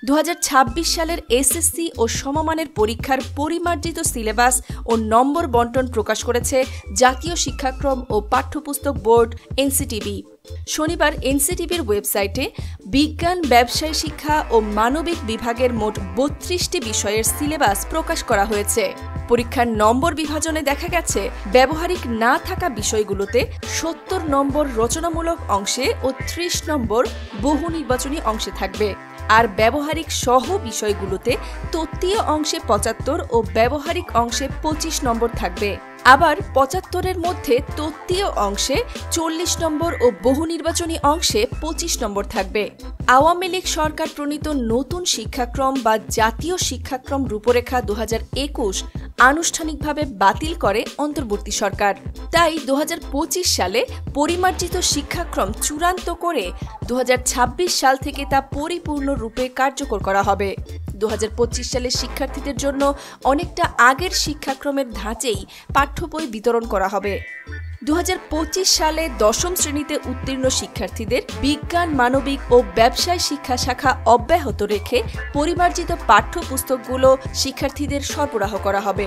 2026 সালের এসএসসি ও সমমানের পরীক্ষার পরিমার্জিত সিলেবাস ও নম্বর বণ্টন প্রকাশ করেছে জাতীয় শিক্ষাক্রম ও পাঠ্যপুস্তক বোর্ড এনসিটিবি। শনিবার এনসিটিবির ওয়েবসাইটে বিজ্ঞান, ব্যবসায় শিক্ষা ও মানবিক বিভাগের মোট 32টি বিষয়ের সিলেবাস প্রকাশ করা হয়েছে। পরীক্ষার নম্বর বিভাজনে দেখা গেছে, ব্যবহারিক না থাকা বিষয়গুলোতে 70 নম্বর রচনামূলক অংশে ও 30 নম্বর বহু নির্বাচনী অংশে থাকবে, আর ব্যবহারিক সহ বিষয়গুলোতে তত্ত্বীয় অংশে 75 ও ব্যবহারিক অংশে 25 নম্বর থাকবে। আবার 75-এর মধ্যে তত্ত্বীয় অংশে 40 নম্বর ও বহু নির্বাচনী অংশে 25 নম্বর থাকবে। আওয়ামী লীগ সরকার প্রণীত নতুন শিক্ষাক্রম বা জাতীয় শিক্ষাক্রম রূপরেখা 2021 আনুষ্ঠানিকভাবে বাতিল করে অন্তর্বর্তী সরকার। তাই 2025 সালে পরিমার্জিত শিক্ষাক্রম চূড়ান্ত করে 2026 সাল থেকে তা পরিপূর্ণরূপে কার্যকর করা হবে। 2025 সালের শিক্ষার্থীদের জন্য অনেকটা আগের শিক্ষাক্রমের ধাঁচেই পাঠ্য বই বিতরণ করা হবে। 2025 সালে 10ম শ্রেণীতে উত্তীর্ণ শিক্ষার্থীদের বিজ্ঞান, মানবিক ও ব্যবসায় শিক্ষা শাখা অব্যাহত রেখে পরিমার্জিত পাঠ্যপুস্তকগুলো শিক্ষার্থীদের সরবরাহ করা হবে।